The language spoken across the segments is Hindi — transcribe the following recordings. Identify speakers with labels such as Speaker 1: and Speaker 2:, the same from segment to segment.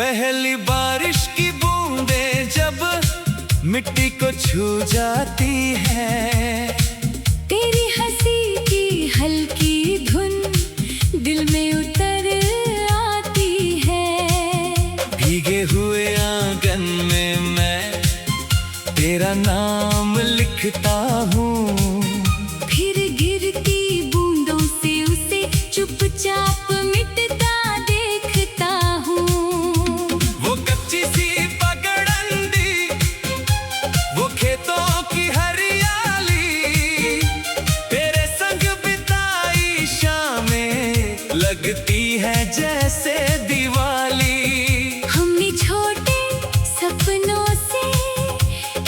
Speaker 1: पहली बारिश की बूंदें जब मिट्टी को छू जाती है,
Speaker 2: तेरी हंसी की हल्की धुन दिल में उतर आती है।
Speaker 1: भीगे हुए आंगन में मैं तेरा नाम लिखता हूँ,
Speaker 2: फिर गिरती बूंदों से उसे चुपचाप मिटता देखता हूँ।
Speaker 1: वो कच्ची सी पगडंडी, वो खेतों की हरियाली, तेरे संग बिताई शामें लगती है जैसे दिवाली।
Speaker 2: हमने छोटे सपनों से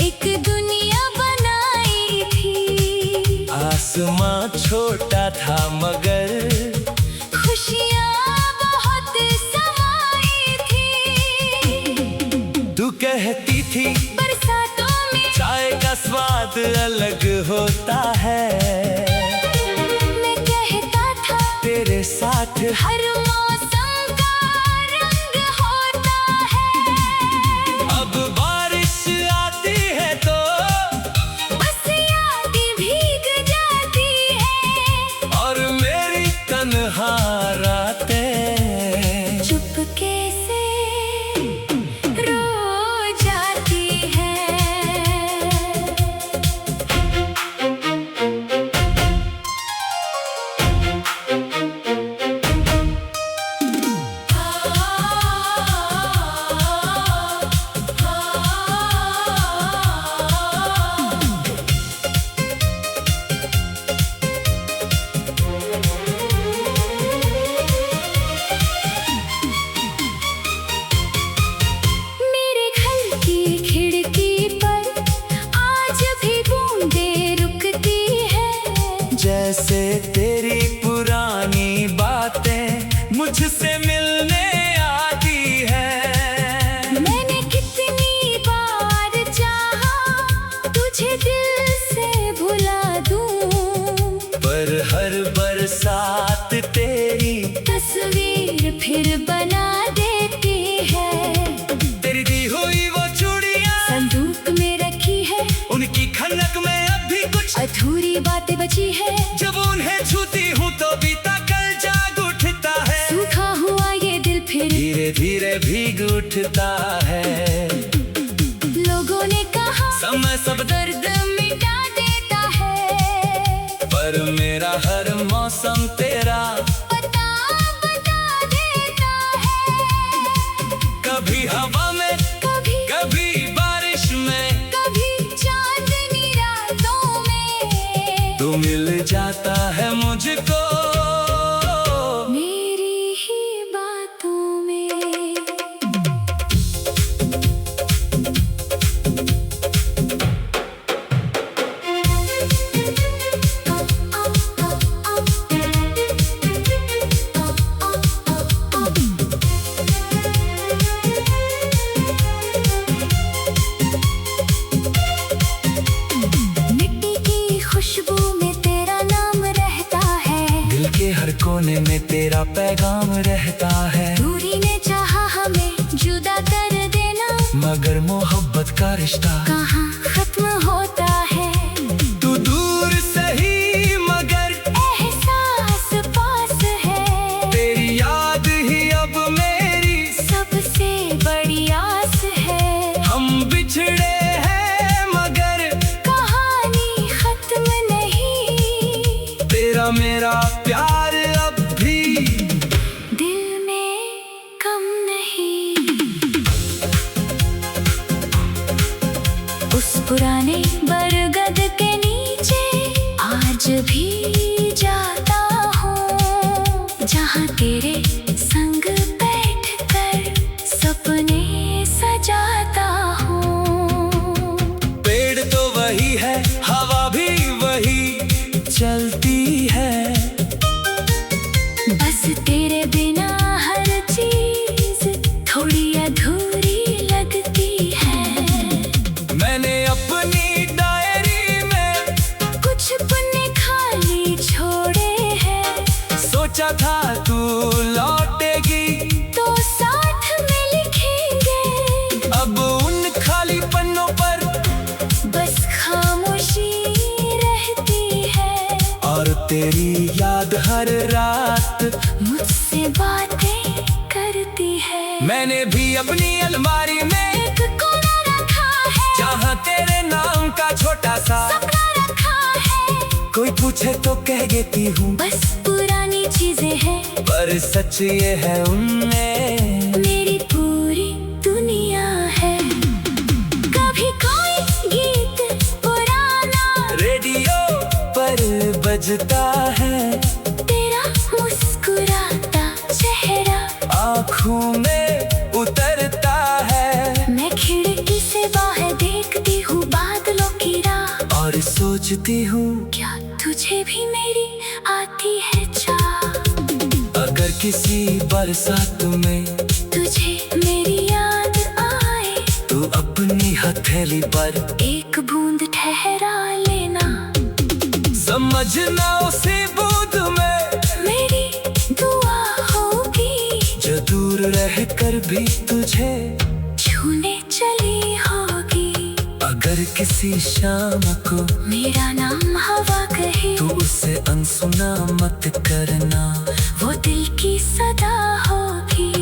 Speaker 2: एक दुनिया बनाई थी।
Speaker 1: आसमां छोटा था मगर
Speaker 2: खुशियाँ बहुत समाई थी।
Speaker 1: तू कहती थी
Speaker 2: बरसातों में
Speaker 1: चाय का स्वाद अलग होता है,
Speaker 2: मैं कहता था
Speaker 1: तेरे साथ
Speaker 2: हर मौसम का रंग होता है।
Speaker 1: अब बारिश आती है तो
Speaker 2: बस यादें भीग जाती है
Speaker 1: और मेरी तन्हा रातें
Speaker 2: चुपके से रो जाती है। मेरे घर की खिड़की पर आज भी बूंदें रुकती है।
Speaker 1: जैसे तेरी पुरानी बातें मुझसे मिलने आती है।
Speaker 2: मैंने कितनी बार चाहा तुझे दिल से भुला दूं,
Speaker 1: पर हर बरसात तेरी
Speaker 2: तस्वीर फिर बना देती है।
Speaker 1: तेरी दी हुई वो चूड़ियां
Speaker 2: संदूक में रखी है,
Speaker 1: उनकी खनक में अब भी कुछ
Speaker 2: अधूरी बातें बची है।
Speaker 1: जब उन्हें छूती हूँ तो बीता कल जाग उठता है।
Speaker 2: सूखा हुआ ये दिल फिर
Speaker 1: धीरे धीरे भीग उठता है।
Speaker 2: लोगों ने कहा
Speaker 1: समय सब
Speaker 2: दर्द मिटा देता है,
Speaker 1: पर मेरा हर मौसम तेरा
Speaker 2: बता देता है।
Speaker 1: कभी हवा में
Speaker 2: कभी
Speaker 1: कभी बारिश में
Speaker 2: कभी चांदनी रातों में
Speaker 1: तू मिल जाता है मुझको
Speaker 2: मेरी ही बातों में। मिट्टी की खुशबू में तेरा नाम रहता है,
Speaker 1: दिल के हर कोने में तेरा पैगाम रहता है।
Speaker 2: दूरी ने चाहा हमें जुदा कर देना,
Speaker 1: मगर मोहब्बत का रिश्ता
Speaker 2: कहाँ खत्म होता है।
Speaker 1: तू दूर सही मगर
Speaker 2: एहसास पास है,
Speaker 1: तेरी याद ही अब मेरी
Speaker 2: सबसे बड़ी आस है।
Speaker 1: हम बिछड़े हैं मगर
Speaker 2: कहानी खत्म नहीं,
Speaker 1: तेरा मेरा प्यार अब भी
Speaker 2: दिल में कम नहीं। उस पुराने बरगद के नीचे आज भी जाता हूँ, जहाँ तेरे संग बैठकर सपने सजाता हूँ।
Speaker 1: पेड़ तो वही है, हवा भी वही चलती है।
Speaker 2: बस तेरे बिना हर चीज थोड़ी अधूरी लगती है।
Speaker 1: मैंने अपनी डायरी में
Speaker 2: कुछ पन्ने खाली
Speaker 1: तेरी याद हर रात
Speaker 2: मुझसे बातें करती है।
Speaker 1: मैंने भी अपनी अलमारी में
Speaker 2: एक कोना रखा है,
Speaker 1: जहाँ तेरे नाम का छोटा सा
Speaker 2: सपना रखा है।
Speaker 1: कोई पूछे तो कह देती हूँ
Speaker 2: बस पुरानी चीजें हैं,
Speaker 1: पर सच ये है उनमें
Speaker 2: मेरी पूरी दुनिया है। कभी कोई गीत पुराना
Speaker 1: रेडियो पर बजता है,
Speaker 2: तेरा मुस्कुराता चेहरा
Speaker 1: आँखों में उतरता है।
Speaker 2: मैं खिड़की से बाहर देखती हूँ बादलों की राह,
Speaker 1: और सोचती हूँ
Speaker 2: क्या तुझे भी मेरी आती है चाह।
Speaker 1: अगर किसी बरसात में
Speaker 2: तुझे मेरी याद आए,
Speaker 1: तू अपनी हथेली पर
Speaker 2: एक बूंद ठहरा लेना।
Speaker 1: समझना उसी बूंद में
Speaker 2: मेरी दुआ होगी,
Speaker 1: जो दूर रह कर भी तुझे
Speaker 2: छूने चली होगी।
Speaker 1: अगर किसी शाम को
Speaker 2: मेरा नाम हवा कहे,
Speaker 1: तू उसे अनसुना मत करना,
Speaker 2: वो दिल की सदा होगी।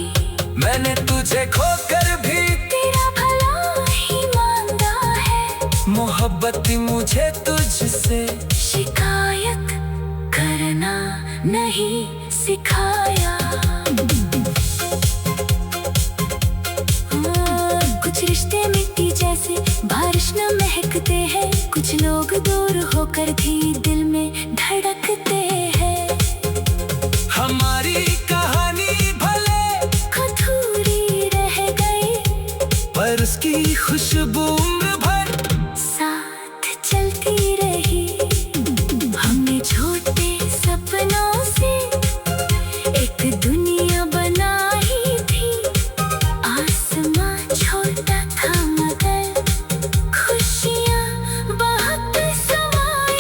Speaker 1: मैंने तुझे खोकर भी
Speaker 2: तेरा भला ही मांगा है,
Speaker 1: मोहब्बत मुझे तुझसे
Speaker 2: शिकायत करना नहीं सिखाया। कुछ रिश्ते मिट्टी जैसे बारिश न महकते हैं, कुछ लोग दूर होकर भी दिल में धड़कते हैं।
Speaker 1: हमारी कहानी भले
Speaker 2: अधूरी रह गई,
Speaker 1: पर उसकी खुशबू उम्र भर
Speaker 2: साथ चलती रही। हमने छोटे सपनों से एक दुनिया बनाई थी, आसमां छोटा था मगर खुशियाँ बहुत समाई।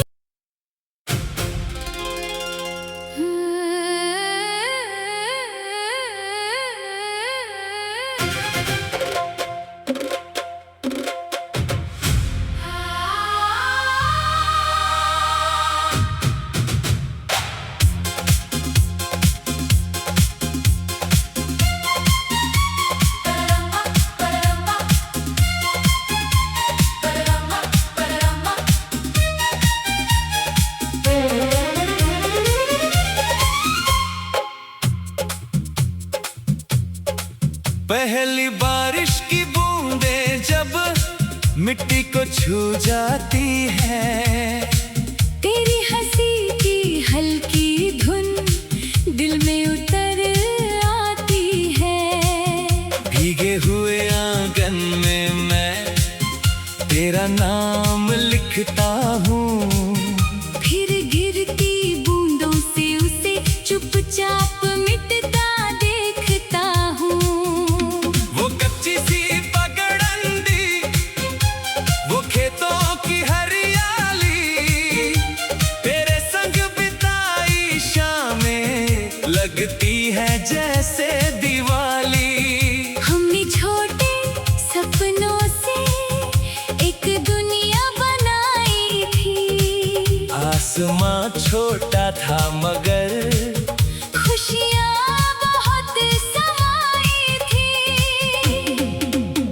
Speaker 1: पहली बारिश की बूंदें जब मिट्टी को छू जाती है,
Speaker 2: तेरी हंसी की हल्की धुन दिल में उतर आती है।
Speaker 1: भीगे हुए आंगन में मैं तेरा नाम लिखता हूँ,
Speaker 2: फिर गिरती बूंदों से उसे चुपचाप मिटता देखता हूँ।
Speaker 1: वो कच्ची सी पगडंडी, वो खेतों की हरियाली, तेरे संग बिताई शामें लगती है जैसे दिवाली।
Speaker 2: हमने छोटे सपनों से एक दुनिया बनाई थी,
Speaker 1: आसमां छोटा था मगर
Speaker 2: खुशियाँ बहुत समाई थी।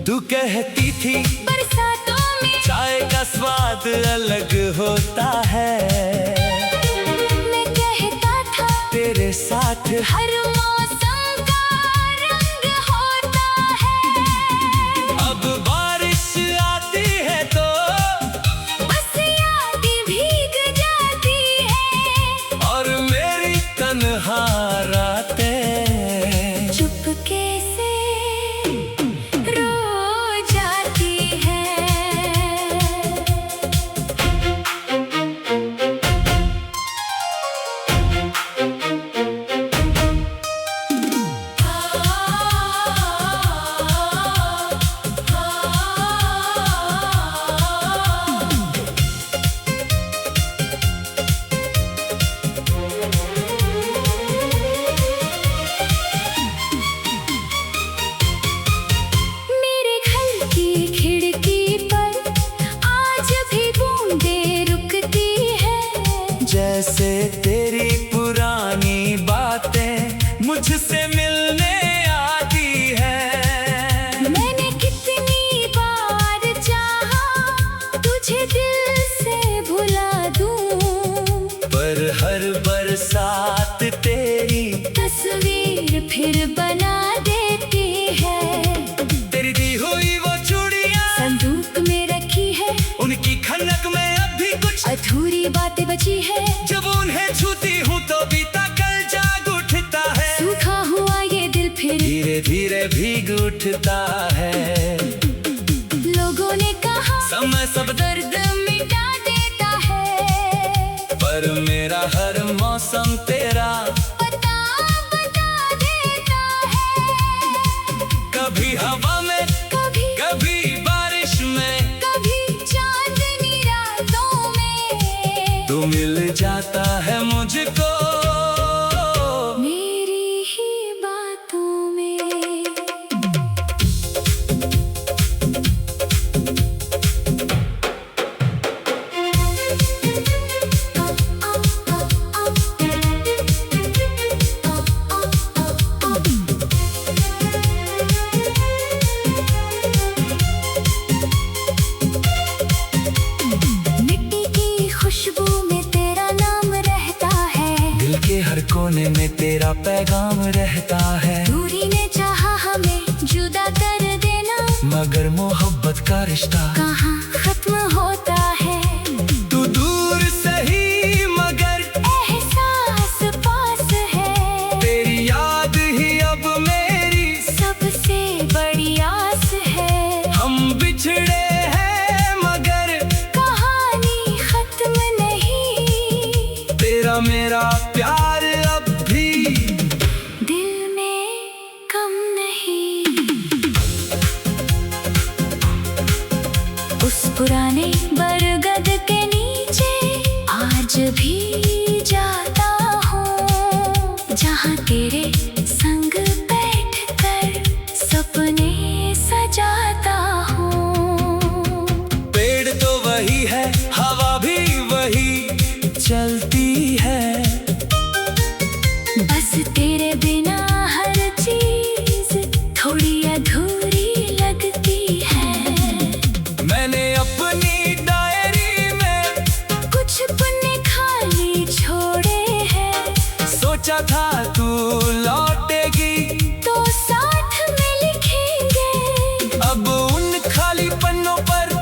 Speaker 1: तू कहती थी
Speaker 2: बरसातों में
Speaker 1: चाय का स्वाद अलग होता है,
Speaker 2: मैं कहता था
Speaker 1: तेरे साथ
Speaker 2: हर मौसम का रंग होता है।
Speaker 1: अब बारिश आती है तो
Speaker 2: बस यादें भीग जाती है,
Speaker 1: और मेरी तन्हा रातें
Speaker 2: चुपके से रो जाती है।
Speaker 1: जैसे तेरी पुरानी बातें मुझसे मिलने आती है।
Speaker 2: मैंने कितनी बार चाहा तुझे दिल से भुला दूं,
Speaker 1: पर हर बरसात तेरी
Speaker 2: तस्वीर फिर बना देती है।
Speaker 1: तेरी दी हुई वो चूड़ियां
Speaker 2: संदूक में रखी है,
Speaker 1: उनकी खनक में अब भी कुछ
Speaker 2: अधूरी बातें बची है।
Speaker 1: जब उन्हें छूती हूँ तो बीता कल जाग उठता है।
Speaker 2: सूखा हुआ ये दिल फिर
Speaker 1: धीरे धीरे भीग उठता है।
Speaker 2: लोगों ने कहा
Speaker 1: समय सब
Speaker 2: दर्द मिटा देता है,
Speaker 1: पर मेरा हर मौसम तेरा
Speaker 2: बता देता है।
Speaker 1: कभी हवा में कभी बारिश में
Speaker 2: कभी चांदनी रातों में
Speaker 1: तू मिल जाता है मुझको
Speaker 2: मेरी ही बातों में। मिट्टी की खुशबू में तेरा नाम रहता है,
Speaker 1: दिल के हर कोने में तेरा पैगाम रहता है।
Speaker 2: दूरी ने चाहा हमें जुदा कर देना,
Speaker 1: मगर मोहब्बत का रिश्ता
Speaker 2: कहाँ खत्म होता है।
Speaker 1: तू दूर सही मगर
Speaker 2: एहसास पास है,
Speaker 1: तेरी याद ही अब मेरी
Speaker 2: सबसे बड़ी आस है।
Speaker 1: हम बिछड़े हैं मगर
Speaker 2: कहानी खत्म नहीं,
Speaker 1: तेरा मेरा प्यार अब भी
Speaker 2: दिल में कम नहीं। उस पुराने बरगद के नीचे आज भी जाता हूँ, जहाँ तेरे संग बैठकर सपने सजाता हूँ।
Speaker 1: पेड़ तो वही है, हवा भी वही चलती है।
Speaker 2: बस तेरे बिना हर चीज थोड़ी अधूरी लगती है।
Speaker 1: मैंने अपनी डायरी में
Speaker 2: कुछ पन्ने खाली छोड़े हैं,
Speaker 1: सोचा था तू लौटेगी,
Speaker 2: तो साथ में लिखेंगे।
Speaker 1: अब उन खाली पन्नों पर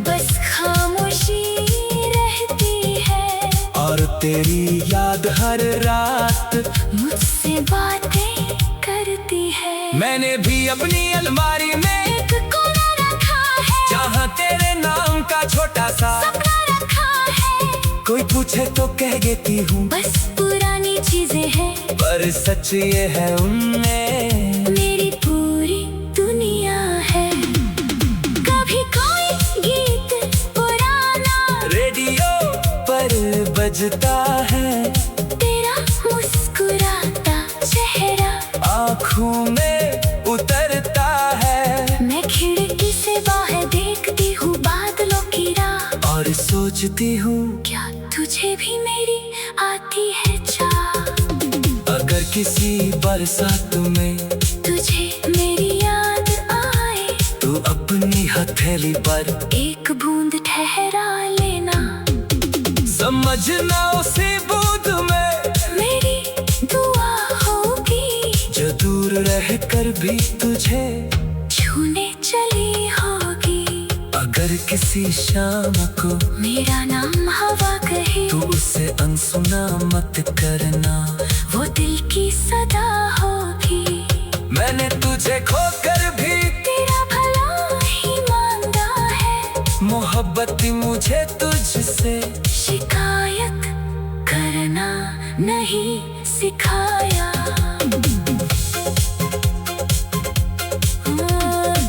Speaker 2: बस खामोशी रहती है,
Speaker 1: और तेरी याद हर रात
Speaker 2: मुझसे बातें करती है।
Speaker 1: मैंने भी अपनी अलमारी में
Speaker 2: एक कोना रखा है,
Speaker 1: जहाँ तेरे नाम का छोटा सा
Speaker 2: सपना रखा है।
Speaker 1: कोई पूछे तो कह देती हूँ,
Speaker 2: बस पुरानी चीजें हैं,
Speaker 1: पर सच ये है उनमें
Speaker 2: मेरी पूरी दुनिया है। कभी कोई गीत पुराना
Speaker 1: रेडियो पर बजता है।
Speaker 2: तेरा मुस्कुराता चेहरा
Speaker 1: आँखों में उतरता है।
Speaker 2: मैं खिड़की से बाहर देखती हूँ बादलों की राह,
Speaker 1: और सोचती हूँ
Speaker 2: क्या तुझे भी मेरी आती है चाह।
Speaker 1: अगर किसी बरसात में
Speaker 2: तुझे मेरी याद आए,
Speaker 1: तू अपनी हथेली पर
Speaker 2: एक बूंद ठहरा लेना।
Speaker 1: समझना उसी बूंद में
Speaker 2: मेरी दुआ होगी,
Speaker 1: जो दूर रह कर भी तुझे
Speaker 2: छूने चली होगी।
Speaker 1: अगर किसी शाम को
Speaker 2: मेरा नाम हवा कहे,
Speaker 1: तू उसे अनसुना मत करना।
Speaker 2: वो दिल की सदा होगी।
Speaker 1: मैंने तुझे खोकर भी
Speaker 2: तेरा भला ही मांगा है,
Speaker 1: मोहब्बत मुझे तुझसे
Speaker 2: शिकायत करना नहीं सिखाया।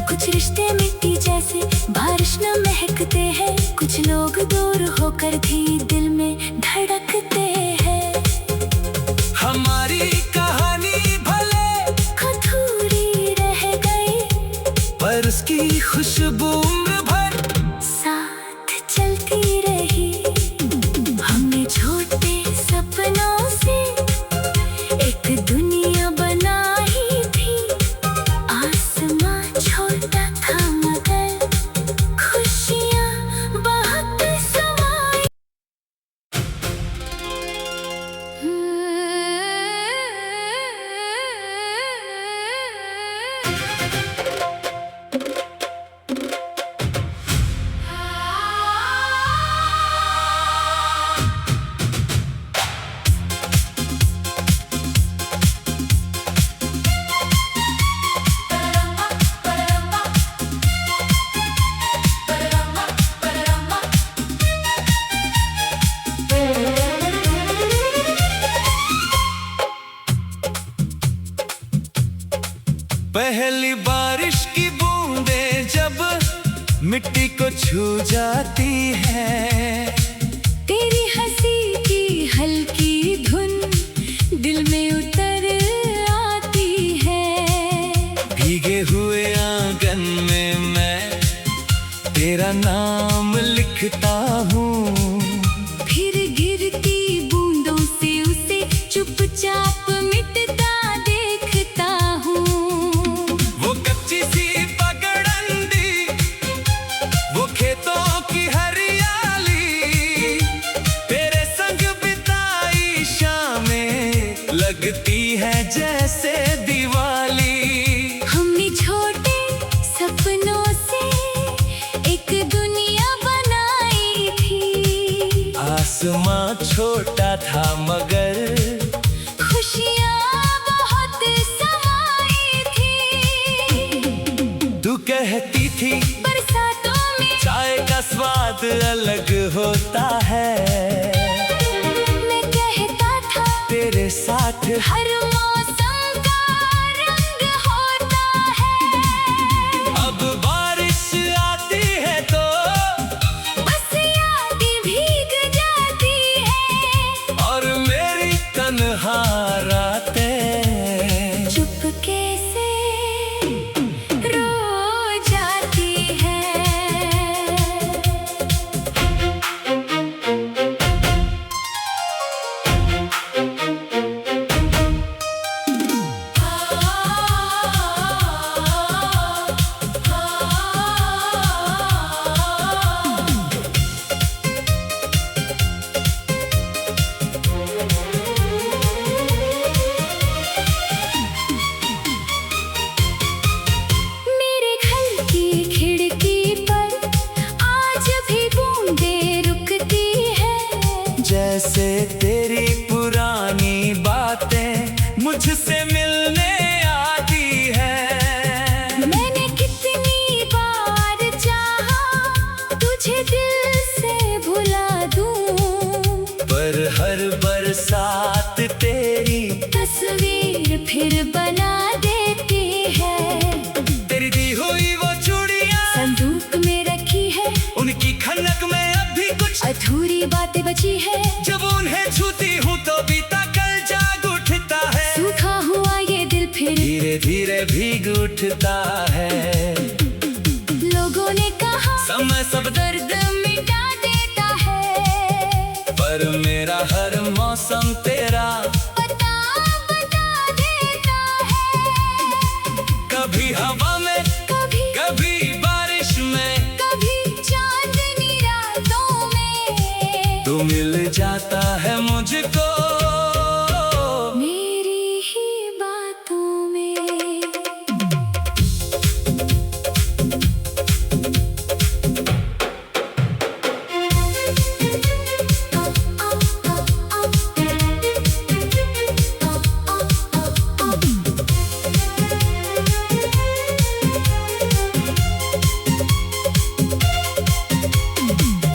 Speaker 2: कुछ रिश्ते मिट्टी जैसे बारिश न महकते हैं, कुछ लोग दूर होकर भी दिल में धड़कते हैं।
Speaker 1: हमारी कहानी भले
Speaker 2: अधूरी रह गई,
Speaker 1: पर उसकी खुशबू उम्र भर
Speaker 2: साथ चलती रही। हमने छोड़
Speaker 1: पहली बारिश की बूंदें जब मिट्टी को छू जाती है,
Speaker 2: तेरी हंसी की हल्की धुन दिल में उतर आती है।
Speaker 1: भीगे हुए आंगन में मैं तेरा नाम लिखता हूँ,
Speaker 2: फिर गिरती बूंदों से उसे चुपचाप मिटता देखता हूँ।
Speaker 1: वो कच्ची सी पगडंडी, वो खेतों की हरियाली, तेरे संग बिताई शामें लगती है जैसे दिवाली।
Speaker 2: हमने छोटे सपनों से एक दुनिया बनाई थी,
Speaker 1: आसमां छोटा था मगर
Speaker 2: खुशियाँ बहुत समाई थी।
Speaker 1: तू कहती थी
Speaker 2: बरसातों में
Speaker 1: चाय का स्वाद अलग होता है,
Speaker 2: मैं कहता था
Speaker 1: तेरे साथ
Speaker 2: हर मौसम का रंग होता है।
Speaker 1: अब बारिश आती है तो
Speaker 2: बस यादें भीग जाती है,
Speaker 1: और मेरी तन्हा रातें
Speaker 2: चुपके से रो जाती है। मेरे घर की खिड़की पर आज भी बूंदें रुकती है,
Speaker 1: जैसे तेरी पुरानी बातें मुझसे मिलने आती है।
Speaker 2: मैंने कितनी बार चाहा तुझे दिल से भुला दूं,
Speaker 1: पर हर बरसात तेरी
Speaker 2: तस्वीर फिर बना देती है।
Speaker 1: तेरी दी हुई वो चूड़ियां
Speaker 2: संदूक में रखी है,
Speaker 1: उनकी खनक में अब भी कुछ
Speaker 2: अधूरी बातें बची है।
Speaker 1: जब उन्हें छूती हूँ तो बीता कल जाग उठता है,
Speaker 2: सूखा हुआ ये दिल फिर
Speaker 1: धीरे धीरे भीग उठता है।
Speaker 2: लोगों ने कहा
Speaker 1: समय सब
Speaker 2: दर्द मिटा देता है,
Speaker 1: पर मेरा हर मौसम तेरा
Speaker 2: बता देता है।
Speaker 1: कभी हवा में
Speaker 2: कभी
Speaker 1: कभी बारिश में
Speaker 2: कभी चांदनी रातों में
Speaker 1: तू मिल जाता है मुझको
Speaker 2: मेरी ही बातों में।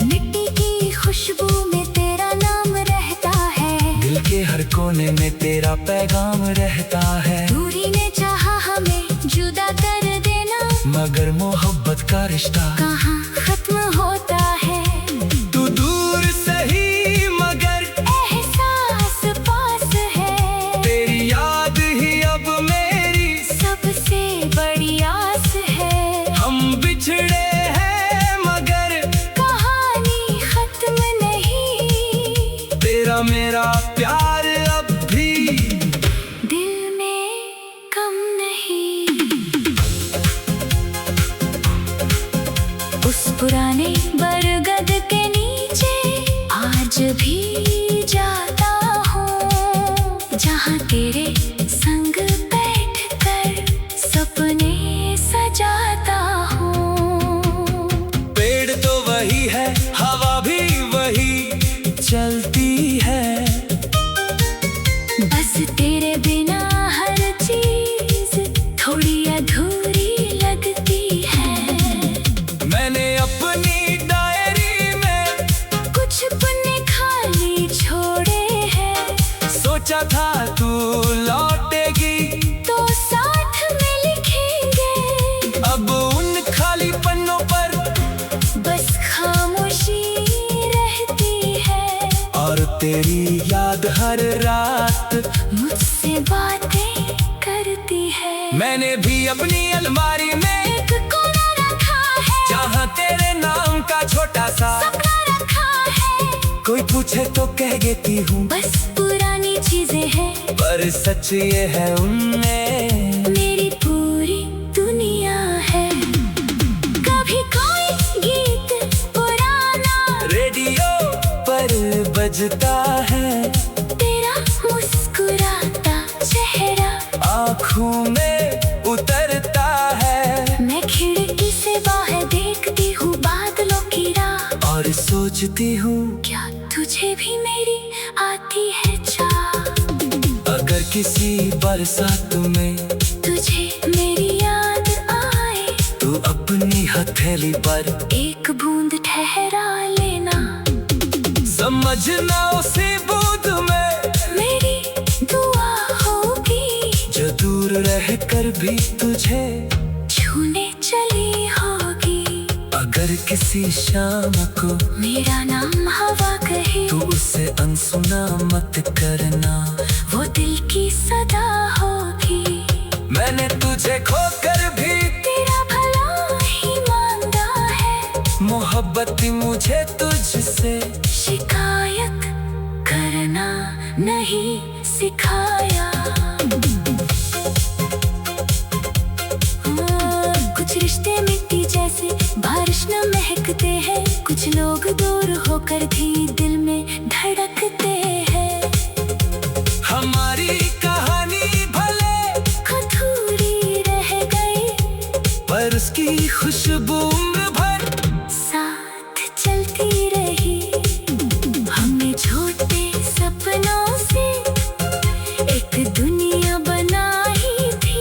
Speaker 2: मिट्टी की खुशबू में तेरा नाम रहता है,
Speaker 1: दिल के हर कोने में तेरा पैगाम रहता है।
Speaker 2: दूरी ने चाहा हमें जुदा कर देना,
Speaker 1: मगर मोहब्बत का रिश्ता
Speaker 2: कहाँ खत्म होता है।
Speaker 1: तू दूर सही मगर
Speaker 2: एहसास पास है,
Speaker 1: तेरी याद ही अब मेरी
Speaker 2: सबसे बड़ी आस है।
Speaker 1: हम बिछड़े हैं मगर
Speaker 2: कहानी खत्म नहीं,
Speaker 1: तेरा मेरा प्यार अब भी
Speaker 2: दिल में कम नहीं। उस पुराने बरगद के नीचे आज भी जाता हूँ, जहाँ तेरे संग बैठकर सपने सजाता हूँ।
Speaker 1: पेड़ तो वही है, हवा भी वही चलती है,
Speaker 2: बस तेरे बिना हर चीज थोड़ी अधूरी लगती है।
Speaker 1: मैंने अपनी डायरी में
Speaker 2: कुछ पन्ने खाली छोड़े हैं,
Speaker 1: सोचा था तू लौटेगी
Speaker 2: तो साथ में लिखे
Speaker 1: तेरी याद हर रात
Speaker 2: मुझसे बातें करती है।
Speaker 1: मैंने भी अपनी अलमारी में
Speaker 2: एक कोना रखा है,
Speaker 1: जहाँ तेरे नाम का छोटा सा
Speaker 2: सपना रखा है।
Speaker 1: कोई पूछे तो कह देती हूँ
Speaker 2: बस पुरानी चीजें हैं,
Speaker 1: पर सच ये है उनमें
Speaker 2: मेरी पूरी दुनिया है। कभी कोई गीत पुराना
Speaker 1: रेडियो पर बजता है,
Speaker 2: तेरा मुस्कुराता चेहरा
Speaker 1: आँखों में उतरता है।
Speaker 2: मैं खिड़की से बाहर देखती हूँ बादलों की राह,
Speaker 1: और सोचती हूँ
Speaker 2: क्या तुझे भी मेरी आती है चाह।
Speaker 1: अगर किसी बरसात में
Speaker 2: तुझे मेरी याद आए,
Speaker 1: तू अपनी हथेली पर
Speaker 2: एक बूंद ठहरा लेना।
Speaker 1: समझना उसी बूंद में
Speaker 2: मेरी दुआ होगी,
Speaker 1: जो दूर रह कर भी तुझे
Speaker 2: छूने चली होगी।
Speaker 1: अगर किसी शाम को
Speaker 2: मेरा नाम हवा कहे,
Speaker 1: तू उसे अनसुना मत करना,
Speaker 2: वो दिल की सदा होगी।
Speaker 1: मैंने तुझे खोकर भी
Speaker 2: तेरा भला ही मांगा है,
Speaker 1: मोहब्बत मुझे तुझसे
Speaker 2: शिकायत करना नहीं सिखाया। कुछ रिश्ते मिट्टी जैसे बारिश न महकते हैं, कुछ लोग दूर होकर भी दिल में धड़कते हैं।
Speaker 1: हमारी कहानी भले
Speaker 2: अधूरी रह गई,
Speaker 1: पर उसकी खुशबू उम्र भर
Speaker 2: साथ चलती रही। हमने छोटे सपनों से एक दुनिया बनाई थी,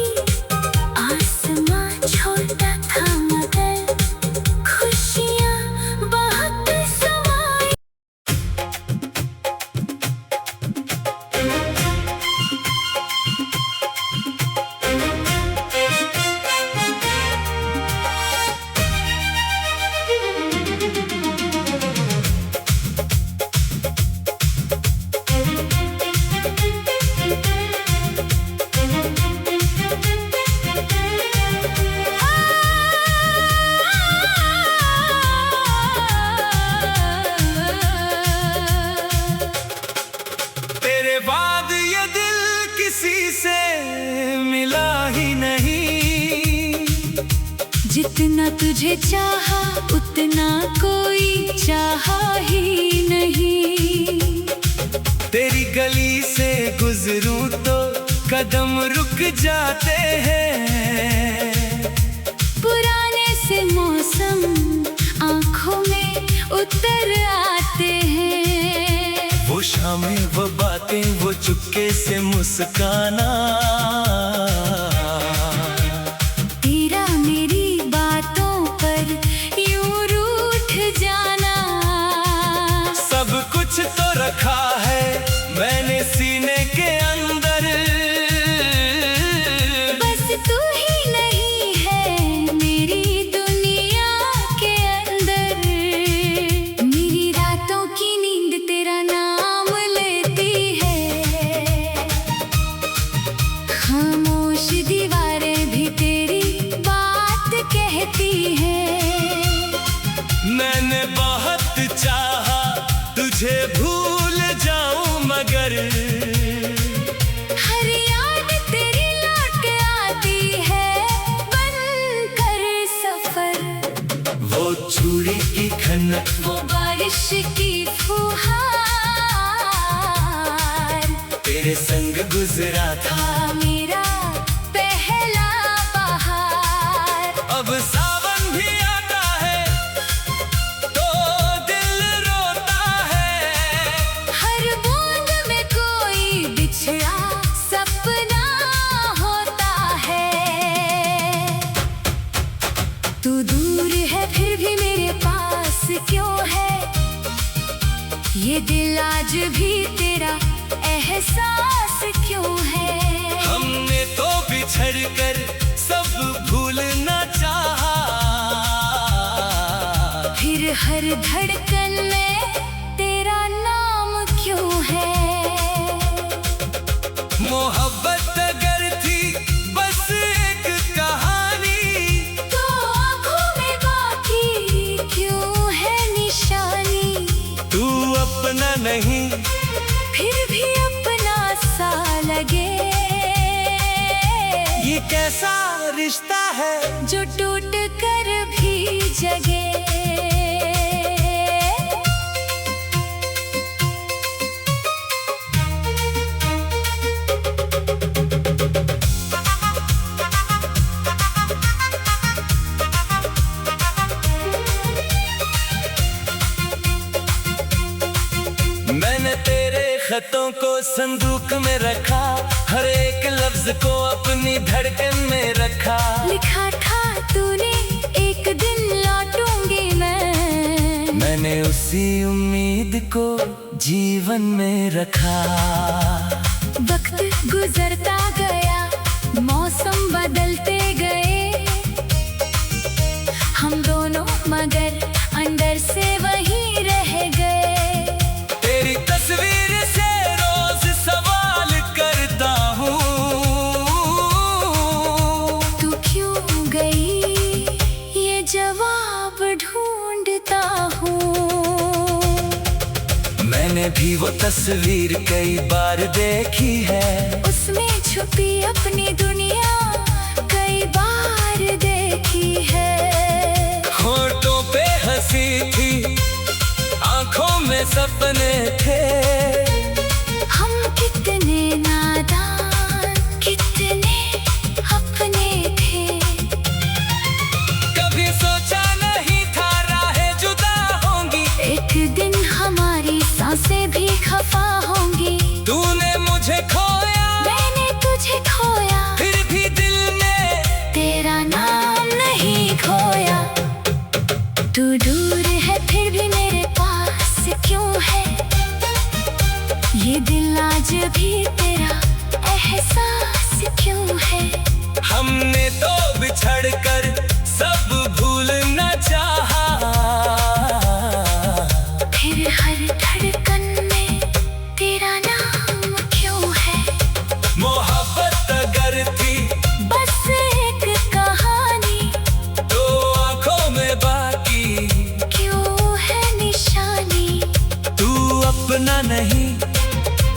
Speaker 2: आसमां छोटा था मगर खुशियाँ बहुत समाई।
Speaker 1: तेरे बाद ये दिल किसी से मिला ही नहीं।
Speaker 2: जितना तुझे चाहा उतना कोई चाहा ही नहीं।
Speaker 1: तेरी गली से गुजरूं तो कदम रुक जाते हैं।
Speaker 2: पुराने से मौसम आंखों में उतर आते हैं।
Speaker 1: वो शामें वो बातें वो चुपके से मुस्काना,
Speaker 2: तेरा मेरी बातों पर यूं रूठ जाना।
Speaker 1: सब कुछ तो रखा है मैंने सीने के अंदर,
Speaker 2: बस तू ही नहीं है मेरी दुनिया के अंदर। मेरी रातों की नींद तेरा नाम लेती है, खामोश दीवारें भी तेरी बात कहती हैं।
Speaker 1: मैंने बहुत चाहा तुझे भूल जाऊं मगर
Speaker 2: हर याद तेरी लौट आती है बनकर सफर।
Speaker 1: वो चूड़ी की खनक
Speaker 2: वो बारिश की फुहार,
Speaker 1: तेरे संग गुजरा था
Speaker 2: था मेरा पहला बहार।
Speaker 1: अब सावन भी आता है तो दिल रोता है।
Speaker 2: हर बूंद में कोई बिछड़ा सपना होता है। तू दूर है फिर भी मेरे पास क्यों है, ये दिल आज भी तेरा एहसास क्यों है।
Speaker 1: हमने तो बिछड़ कर सब भूलना चाहा,
Speaker 2: फिर हर धड़कन में तेरा नाम क्यों
Speaker 1: मोहब्बत अगर थी बस एक कहानी,
Speaker 2: तो आंखों में बाकी क्यों है निशानी।
Speaker 1: तू अपना नहीं
Speaker 2: फिर भी अपना सा लगे।
Speaker 1: ये कैसा रिश्ता है
Speaker 2: जो टूट कर भी जगे।
Speaker 1: मैंने तेरे खतों को संदूक में रखा, हर एक लफ्ज को अपनी धड़कन में रखा।
Speaker 2: लिखा था तूने एक दिन लौटूंगी मैंने
Speaker 1: उसी उम्मीद को जीवन में रखा।
Speaker 2: वक्त गुजरता गया, मौसम बदलते गए, हम दोनों मगर अंदर से वहीं रह गए।
Speaker 1: तेरी तस्वीर से रोज सवाल करता हूँ,
Speaker 2: तू क्यों गई ये जवाब ढूंढता हूँ।
Speaker 1: मैंने भी वो तस्वीर कई बार देखी है,
Speaker 2: उसमें छुपी अपनी दुनिया कई बार देखी है।
Speaker 1: होठों पे हंसी थी, आंखों में सपने थे,
Speaker 2: हम कितने नादान, कितने अपने थे।
Speaker 1: कभी सोचा नहीं था राहें जुदा होंगी,
Speaker 2: एक दिन हमारी सांसें भी खफा होंगी।
Speaker 1: तूने मुझे खोया,
Speaker 2: मैंने तुझे खोया,
Speaker 1: फिर भी दिल ने
Speaker 2: तेरा नाम नहीं खोया। तू दूर है फिर भी मेरे पास क्यों है, ये दिल आज भी तेरा एहसास क्यों है।
Speaker 1: हमने तो बिछड़ कर सब भूलना चाहा,
Speaker 2: फिर हर धड़कन में तेरा नाम क्यों है।
Speaker 1: मोहब्बत अगर थी
Speaker 2: बस एक कहानी,
Speaker 1: तो आंखों में बाकी
Speaker 2: क्यों है निशानी।
Speaker 1: तू अपना नहीं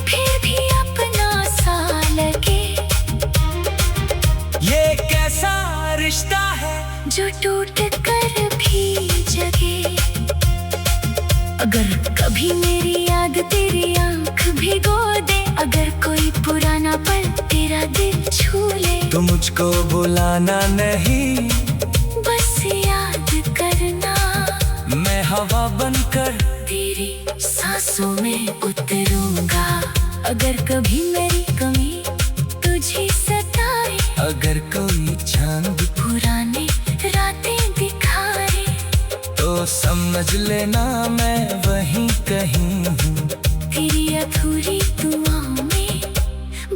Speaker 2: फिर भी अपना सा लगे।
Speaker 1: ये कैसा रिश्ता है
Speaker 2: जो टूट कर भी जगे। अगर कभी मेरी याद तेरी आंख भिगो दे, अगर कोई पुराना पल तेरा दिल छू ले,
Speaker 1: तो मुझको बुलाना नहीं,
Speaker 2: बस याद करना।
Speaker 1: मैं हवा बनकर
Speaker 2: तेरी सांसों में उतरूंगा। अगर कभी मेरी कमी तुझे सताए,
Speaker 1: अगर कोई चांद
Speaker 2: पुरानी रातें दिखाए,
Speaker 1: तो समझ लेना मैं वहीं कहीं हूँ।
Speaker 2: तेरी अधूरी दुआओं में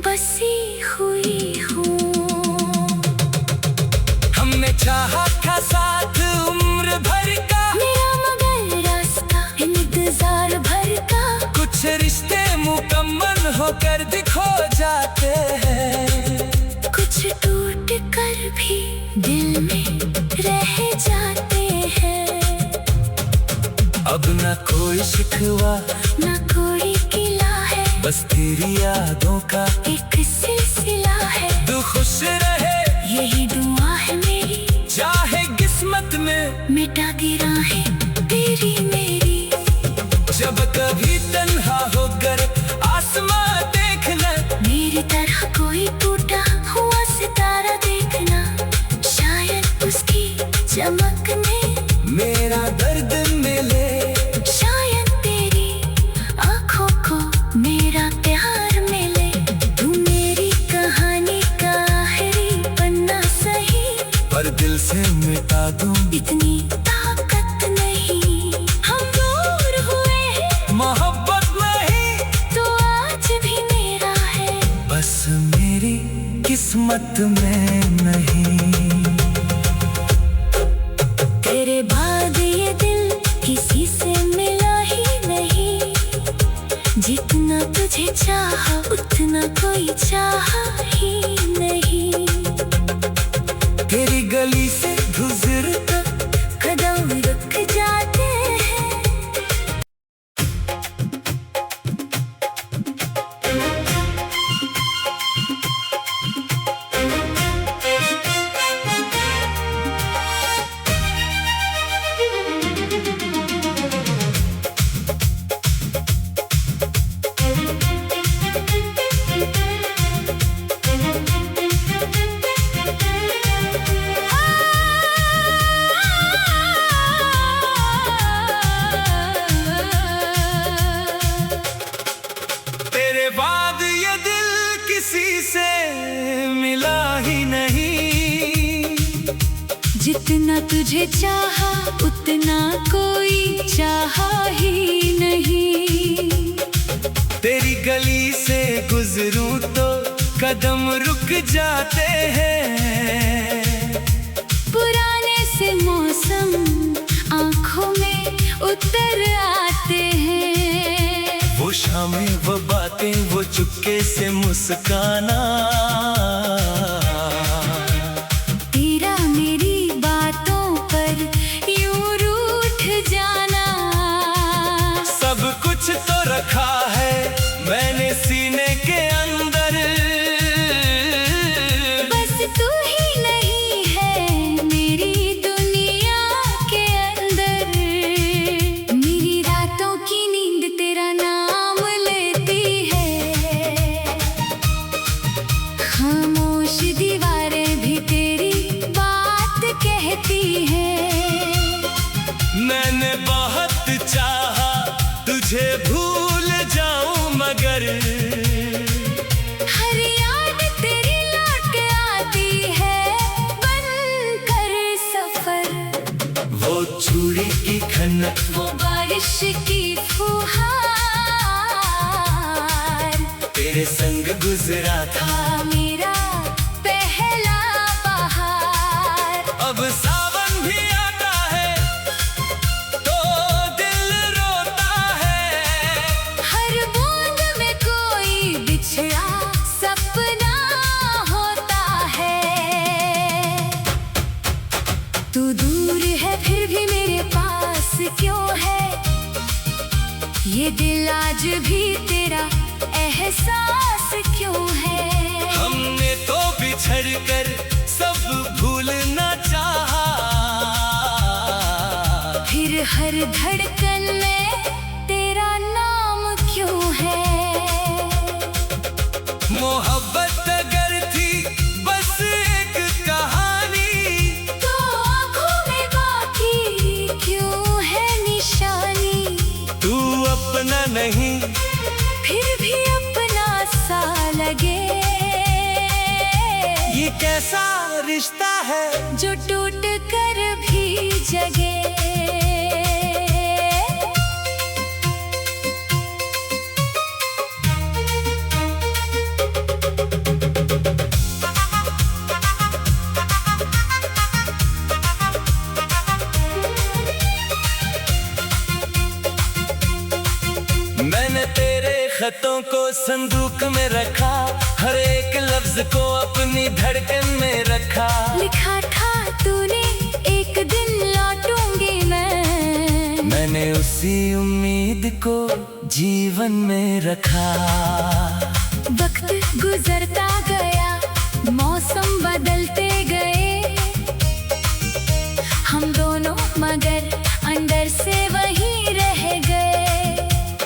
Speaker 2: बसी हुई हूँ।
Speaker 1: हमने चाहा था साथ उम्र भर का,
Speaker 2: मेरा मगर रास्ता इंतजार भर का।
Speaker 1: कुछ रिश्ते मुकम्मल होकर दिखो जाते हैं,
Speaker 2: कुछ टूट कर भी दिल में रह जाते हैं।
Speaker 1: अब न कोई शिकवा
Speaker 2: न कोई किला है,
Speaker 1: बस तेरी यादों का
Speaker 2: एक सिलसिला है।
Speaker 1: तू खुश रहे
Speaker 2: यही दुआ है मेरी,
Speaker 1: चाहे किस्मत में
Speaker 2: मिटा दी राहें तेरी मेरी।
Speaker 1: जब कभी तन्हा होकर आसमां देखना,
Speaker 2: मेरी तरह कोई टूटा हुआ सितारा देखना, शायद उसकी चमक में
Speaker 1: मेरा दर्द मिले।
Speaker 2: शायद तेरी आंखों को मेरा प्यार मिले। तू मेरी कहानी का आखिरी पन्ना सही,
Speaker 1: पर दिल से मिटा दूं
Speaker 2: इतनी ताकत नहीं। हम दूर हुए हैं,
Speaker 1: मोहब्बत नहीं,
Speaker 2: तो आज भी मेरा है,
Speaker 1: बस मेरी किस्मत में नहीं।
Speaker 2: तेरे बाद ये दिल किसी से मिला ही नहीं, जितना तुझे चाहा उतना कोई चाहा ही नहीं।
Speaker 1: तेरी गली से गुजर कर
Speaker 2: कदम रुक जाते हैं।
Speaker 1: तेरे बाद ये दिल किसी से मिला ही नहीं।
Speaker 2: जितना तुझे चाहा उतना कोई चाहा ही नहीं।
Speaker 1: तेरी गली से गुजरूं तो कदम रुक जाते हैं।
Speaker 2: पुराने से मौसम आंखों में उतर आते हैं।
Speaker 1: वो शामें वो बातें वो चुपके से मुस्काना।
Speaker 2: तेरा मेरी बातों पर यूं रूठ जाना।
Speaker 1: सब कुछ तो रखा है मैंने सीने के अंदर।
Speaker 2: बस तू ही नहीं है मेरी दुनिया के अंदर। मेरी रातों की नींद तेरा नाम लेती है। खामोश दीवारें भी तेरी बात कहती हैं।
Speaker 1: मैंने बहुत चाहा तुझे भूल जाऊं मगर
Speaker 2: हर याद तेरी लौट आती है बनकर सफर।
Speaker 1: वो चूड़ी की खनक
Speaker 2: वो बारिश की फुहार
Speaker 1: तेरे संग गुजरा था।
Speaker 2: था मेरा पहला बहार।
Speaker 1: अब सावन भी आता है तो दिल रोता है।
Speaker 2: हर बूंद में कोई बिछड़ा सपना होता है। तू दूर है फिर भी मेरे पास क्यों है? ये दिल आज भी तेरा एहसास क्यों है?
Speaker 1: हमने तो बिछड़ कर सब भूलना चाहा।
Speaker 2: फिर हर धड़कन में तेरा नाम क्यों है?
Speaker 1: मोहब्बत अगर थी बस एक कहानी
Speaker 2: तो आँखों में बाकी क्यों है निशानी?
Speaker 1: तू अपना नहीं
Speaker 2: फिर भी अपना सा लगे।
Speaker 1: ये कैसा रिश्ता है
Speaker 2: जो टूट कर भी जगे।
Speaker 1: मैंने तेरे खतों को संदूक में रखा। हर एक लफ्ज को अपनी धड़कन में रखा।
Speaker 2: लिखा था तूने एक दिन लौटूंगी मैं।
Speaker 1: मैंने उसी उम्मीद को जीवन में रखा।
Speaker 2: वक्त गुजरता गया मौसम बदलते गए। हम दोनों मगर अंदर से वहीं रह गए।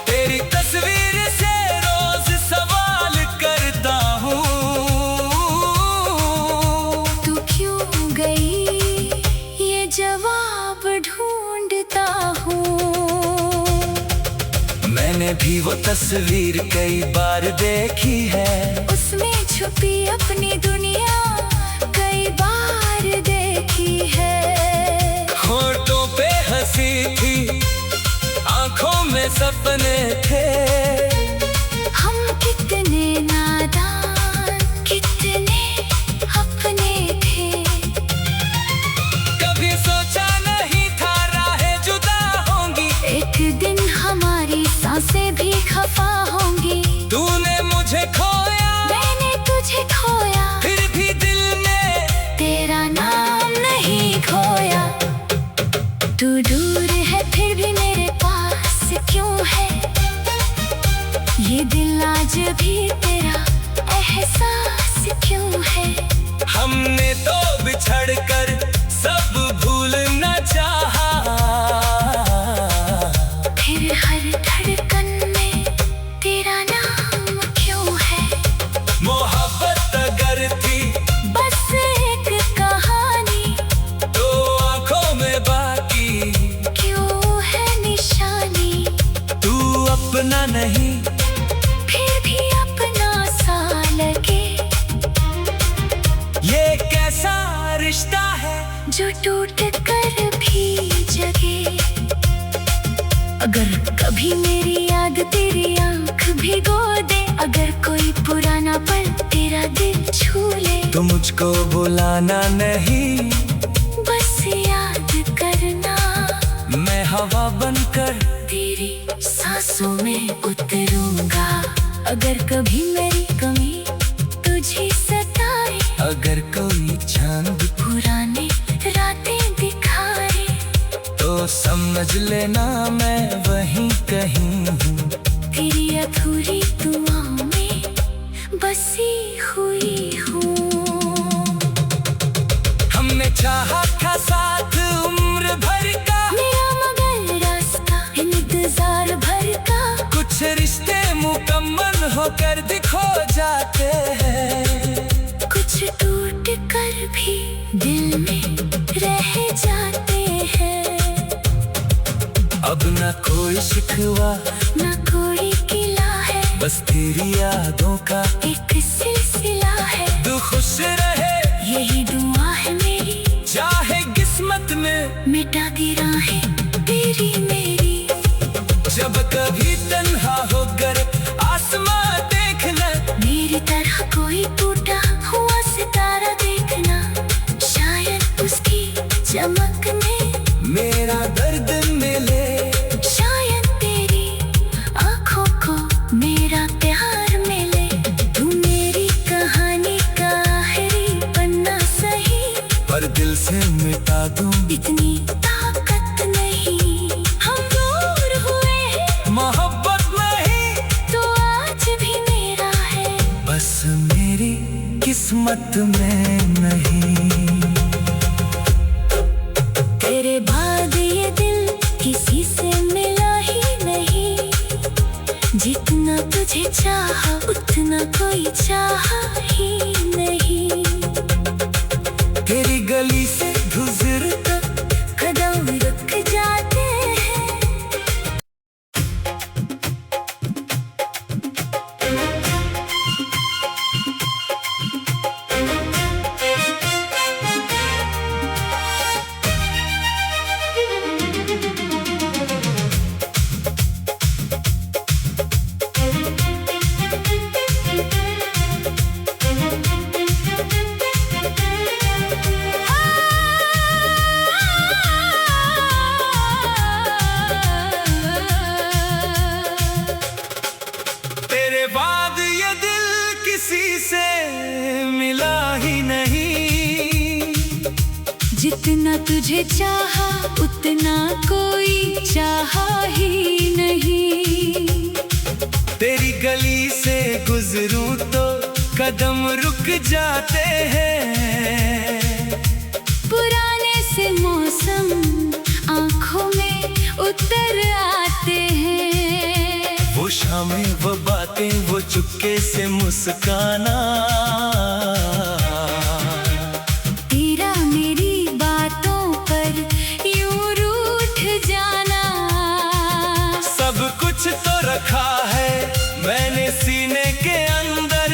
Speaker 1: तेरी तस्वीर से रोज सवाल करता हूँ।
Speaker 2: तू क्यों गई ये जवाब ढूंढता हूँ।
Speaker 1: मैंने भी वो तस्वीर कई बार देखी है।
Speaker 2: उसमें छुपी अपनी दुनिया कई बार देखी है।
Speaker 1: होठों पे हंसी थी आंखों में सपने थे।
Speaker 2: हम कितने नादान कितने अपने थे।
Speaker 1: कभी सोचा नहीं था राहें जुदा होंगी।
Speaker 2: एक दिन हमारी सांसें भी खफा होंगी। आज भी तेरा एहसास क्यों है?
Speaker 1: हमने तो बिछड़ कर सब भूलना चाहा,
Speaker 2: फिर हर धड़कन में तेरा नाम क्यों है?
Speaker 1: मोहब्बत अगर थी
Speaker 2: बस एक कहानी,
Speaker 1: तो आंखों में बाकी
Speaker 2: क्यों है निशानी?
Speaker 1: तू अपना नहीं
Speaker 2: फिर भी अपना सा लगे,
Speaker 1: ये कैसा रिश्ता है
Speaker 2: जो टूट कर भी जगे। अगर कभी मेरी याद तेरी आंख भिगो दे, अगर कोई पुराना पल तेरा दिल छू ले,
Speaker 1: तो मुझको बुलाना नहीं,
Speaker 2: बस याद करना।
Speaker 1: मैं हवा बनकर
Speaker 2: तेरी सांसों में उतरूंगा। अगर कभी मेरी कमी तुझे सताए,
Speaker 1: अगर कोई चांद
Speaker 2: पुराने रातें दिखाए,
Speaker 1: तो समझ लेना मैं वहीं कहीं हूँ।
Speaker 2: तेरी अधूरी दुआओं में बसी हुई हूँ।
Speaker 1: हमने चाहा था साथ उम्र भर का,
Speaker 2: मेरा मगर रास्ता इंतजार भर का,
Speaker 1: कुछ रिश्ते मुकम्मल होकर दिखो जाते हैं,
Speaker 2: कुछ टूट कर भी दिल में रह जाते हैं।
Speaker 1: अब न कोई शिकवा
Speaker 2: न कोई किला है,
Speaker 1: बस तेरी यादों का
Speaker 2: एक सिलसिला है।
Speaker 1: तू खुश रहे
Speaker 2: यही दुआ है मेरी,
Speaker 1: चाहे किस्मत में
Speaker 2: मिटा दी राहें तेरी मेरी।
Speaker 1: जब कभी तन्हा होकर आसमां देखना,
Speaker 2: मेरी तरह कोई टूटा हुआ सितारा देखना, शायद उसकी चमक में
Speaker 1: मेरा दर्द मिले,
Speaker 2: शायद तेरी आंखों को मेरा प्यार मिले। तू मेरी कहानी का आखिरी पन्ना सही,
Speaker 1: पर दिल से मिटा दूं
Speaker 2: इतनी ताकत नहीं। हम दूर हुए हैं,
Speaker 1: मोहब्बत नहीं,
Speaker 2: तो आज भी मेरा है,
Speaker 1: बस मेरी किस्मत में नहीं।
Speaker 2: तेरे बाद ये दिल किसी से मिला ही नहीं, जितना तुझे चाहा उतना कोई चाहा ही नहीं।
Speaker 1: तेरी गली से गुजर कर
Speaker 2: कदम रुक जाते हैं,
Speaker 1: तेरे बाद ये दिल किसी से मिला ही नहीं,
Speaker 2: जितना तुझे चाहा उतना कोई चाहा ही नहीं।
Speaker 1: तेरी गली से गुजरूं तो कदम रुक जाते हैं,
Speaker 2: पुराने से मौसम आंखों में उतर आते हैं।
Speaker 1: वो शामें वो बातें वो चुपके से मुस्काना,
Speaker 2: तेरा मेरी बातों पर यूं रूठ जाना,
Speaker 1: सब कुछ तो रखा है मैंने सीने के अंदर,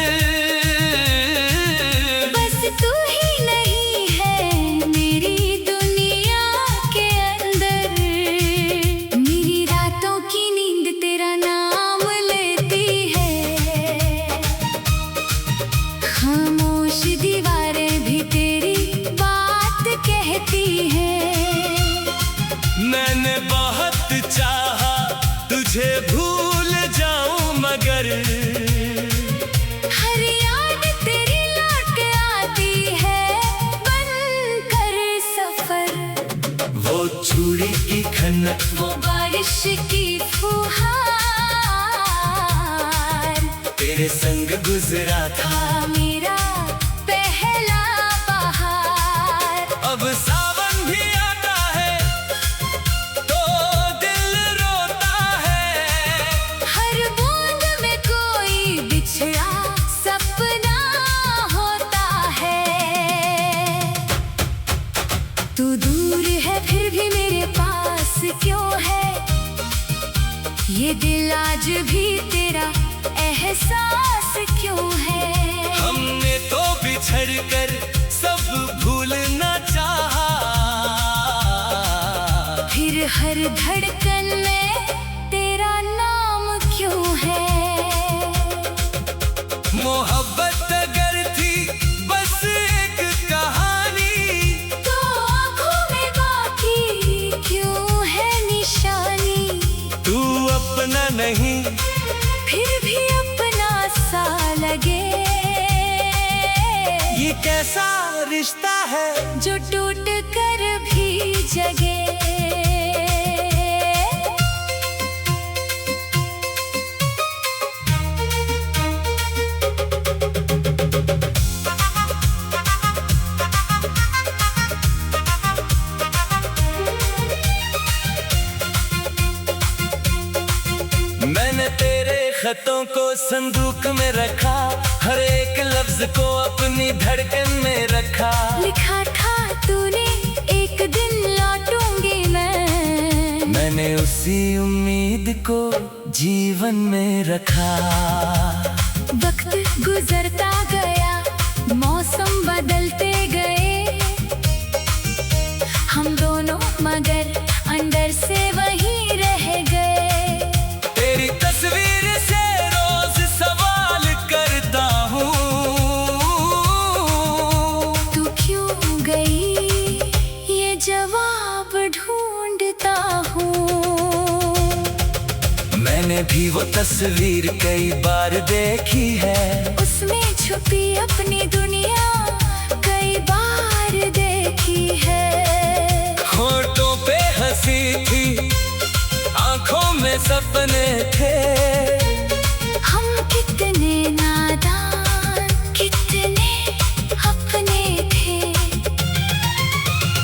Speaker 2: बस तू ही नहीं है मेरी दुनिया के अंदर। मेरी रातों की नींद तेरा नाम लेती है, खामोश दीवारें भी तेरी बात कहती हैं।
Speaker 1: मैंने बहुत चाहा तुझे भूल जाऊं मगर
Speaker 2: हर याद तेरी लौट आती है बनकर सफर।
Speaker 1: वो चूड़ी की खनक
Speaker 2: वो बारिश की फुहार,
Speaker 1: तेरे संग गुजरा था
Speaker 2: मेरा पहला बहार।
Speaker 1: अब सावन भी आता है तो दिल रोता है,
Speaker 2: हर बूंद में कोई बिछड़ा सपना होता है। तू दूर है फिर भी मेरे पास क्यों है, ये दिल आज भी तेरा एहसास क्यों है।
Speaker 1: हमने तो बिछड़ कर सब भूलना चाहा,
Speaker 2: फिर हर धड़कन में तेरा नाम क्यों है।
Speaker 1: मोहब्बत अगर थी बस एक कहानी,
Speaker 2: तो आँखों में बाकी क्यों है निशानी।
Speaker 1: तू अपना नहीं
Speaker 2: फिर भी अपना सा लगे,
Speaker 1: ये कैसा रिश्ता है
Speaker 2: जो टूट कर भी जगे।
Speaker 1: मैंने तेरे खतों को संदूक में रखा, हर एक लफ्ज को अपनी धड़कन में रखा।
Speaker 2: लिखा था तूने एक दिन लौटूंगी
Speaker 1: मैंने उसी उम्मीद को जीवन में रखा।
Speaker 2: वक्त गुजरता गया, मौसम बदलते गए, हम दोनों मगर अंदर से वहीं रह गए।
Speaker 1: तेरी तस्वीर से रोज सवाल करता हूँ,
Speaker 2: तू क्यों गई ये जवाब ढूंढता हूँ।
Speaker 1: मैंने भी वो तस्वीर कई बार देखी है,
Speaker 2: उसमें छुपी अपनी दुनिया कई बार देखी है।
Speaker 1: होठों पे हंसी थी, आंखों में सपने थे,
Speaker 2: हम कितने नादान कितने अपने थे।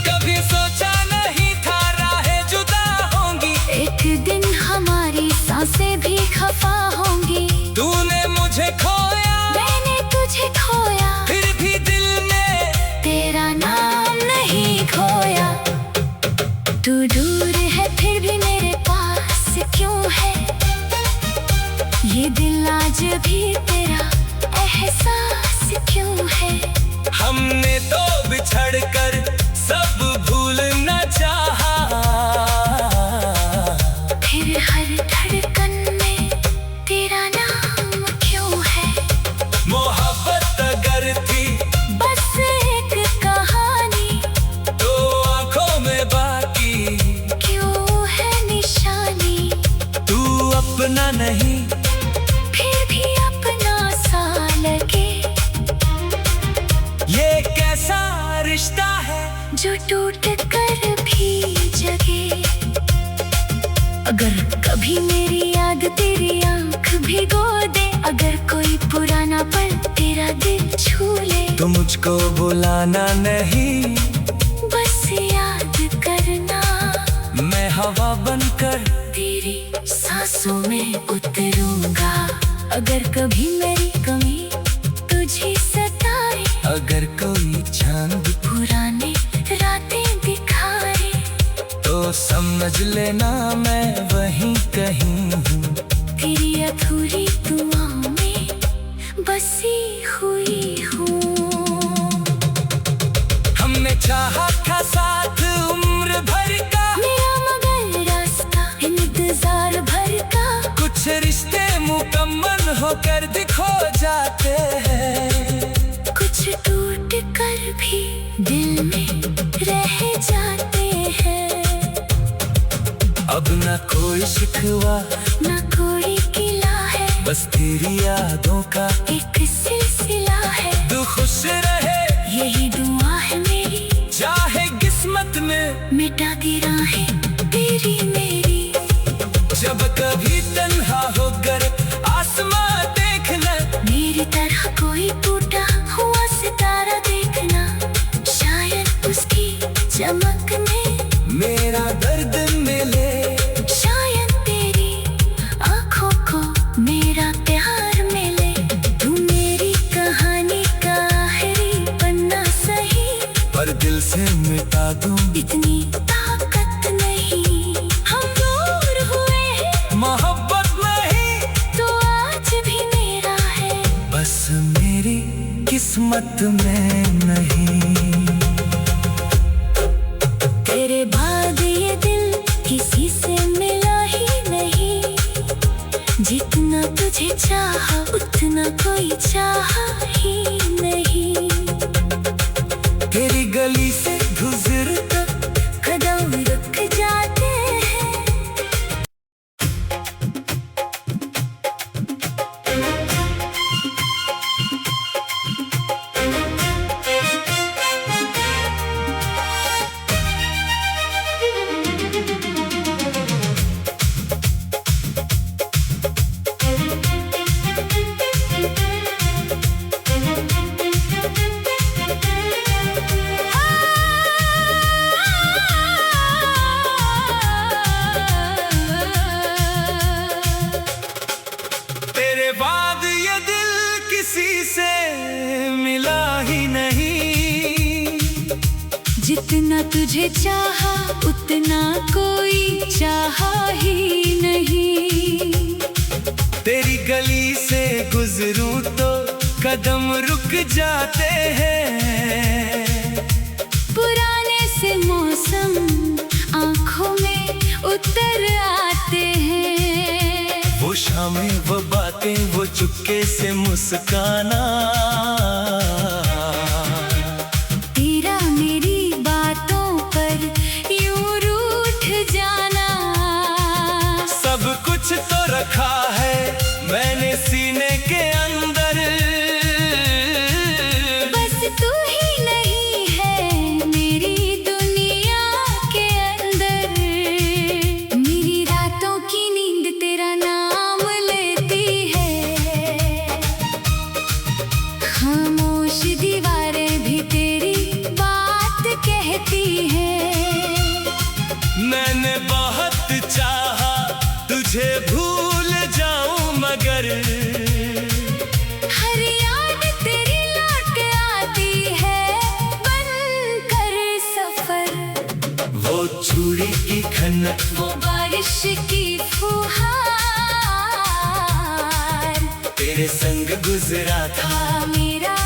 Speaker 1: कभी सोचा नहीं था राहें जुदा होंगी,
Speaker 2: एक दिन हमारी सांसें भी खफा होंगी।
Speaker 1: तूने मुझे खोया
Speaker 2: मैंने तुझे खोया,
Speaker 1: फिर भी दिल में
Speaker 2: तेरा नाम नहीं खोया। तू दूर है फिर भी मेरे पास क्यों है, ये दिल आज भी तेरा एहसास क्यों है।
Speaker 1: हमने तो बिछड़ कर सब भूलना चाहा,
Speaker 2: फिर हर धड़कन में तेरा नाम क्यों है।
Speaker 1: मोहब्बत अगर थी
Speaker 2: बस एक कहानी,
Speaker 1: तो आंखों में बाकी
Speaker 2: क्यों है निशानी।
Speaker 1: तू अपना नहीं
Speaker 2: फिर भी अपना सा लगे,
Speaker 1: ये कैसा रिश्ता है
Speaker 2: जो टूट कर भी जगे। अगर कभी मेरी याद तेरी आंख भिगो दे, अगर कोई पुराना पल तेरा दिल छू ले,
Speaker 1: तो मुझको बुलाना नहीं,
Speaker 2: बस याद करना।
Speaker 1: मैं हवा बनकर
Speaker 2: तेरी सांसों में उतरूंगा। अगर कभी मेरी कमी तुझे सताए,
Speaker 1: अगर कोई चांद
Speaker 2: पुराने रातें दिखाए,
Speaker 1: तो समझ लेना मैं वहीं कहीं हूँ।
Speaker 2: तेरी अधूरी दुआओं में बसी हुई हूँ।
Speaker 1: हमने चाहा था साथ उम्र भर का,
Speaker 2: मेरा मगर रास्ता इंतजार भर का।
Speaker 1: कुछ रिश्ते मुकम्मल होकर दिखो जाते हैं,
Speaker 2: कुछ टूट कर भी दिल में रह जाते हैं।
Speaker 1: अब न कोई शिकवा
Speaker 2: ना कोई गिला है,
Speaker 1: बस तेरी यादों का
Speaker 2: एक सिलसिला है।
Speaker 1: तू खुश रहे
Speaker 2: यही दुआ है मेरी,
Speaker 1: चाहे किस्मत में
Speaker 2: मिटा दी राहें तेरी मेरी।
Speaker 1: जब कभी तन्हा होकर आसमां देख ले, दूं।
Speaker 2: इतनी ताकत नहीं, हम दूर हुए हैं,
Speaker 1: मोहब्बत नहीं
Speaker 2: तो आज भी मेरा है,
Speaker 1: बस मेरी किस्मत में नहीं।
Speaker 2: तेरे बाद ये दिल किसी से मिला ही नहीं, जितना तुझे चाहा उतना कोई चाहा ही नहीं।
Speaker 1: तेरी गली से गुजरता
Speaker 2: कदम रुक जाते हैं,
Speaker 1: तेरे बाद ये दिल किसी से मिला ही नहीं।
Speaker 2: जितना तुझे चाहा उतना कोई चाहा ही नहीं।
Speaker 1: तेरी गली से गुजरूं तो कदम रुक जाते हैं।
Speaker 2: पुराने से मौसम आंखों में उतर आते हैं।
Speaker 1: वो शामें वो बातें वो चुपके से मुस्काना,
Speaker 2: तेरा मेरी बातों पर यूं रूठ जाना।
Speaker 1: सब कुछ तो रखा है मैंने सीने के अंदर,
Speaker 2: बस तू ही नहीं है मेरी दुनिया के अंदर। मेरी रातों की नींद तेरा नाम लेती है, खामोश दीवारें भी तेरी बात कहती हैं।
Speaker 1: मैंने बहुत चाहा तुझे भूल जाऊं मगर
Speaker 2: हर याद तेरी लौट आती है बनकर सफर।
Speaker 1: वो चूड़ी की खनक
Speaker 2: वो बारिश की फुहार
Speaker 1: तेरे संग गुजरा था
Speaker 2: था मेरा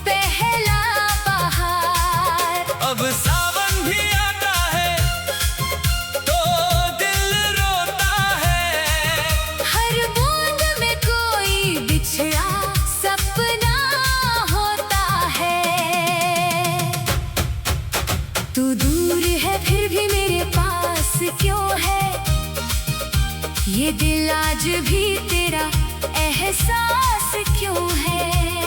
Speaker 2: पहला बहार।
Speaker 1: अब सावन भी आता है तो दिल रोता है।
Speaker 2: हर बूंद में कोई बिछड़ा सपना होता है। तू दूर है फिर भी मेरे पास क्यों है, ये दिल आज भी तेरा एहसास क्यों है।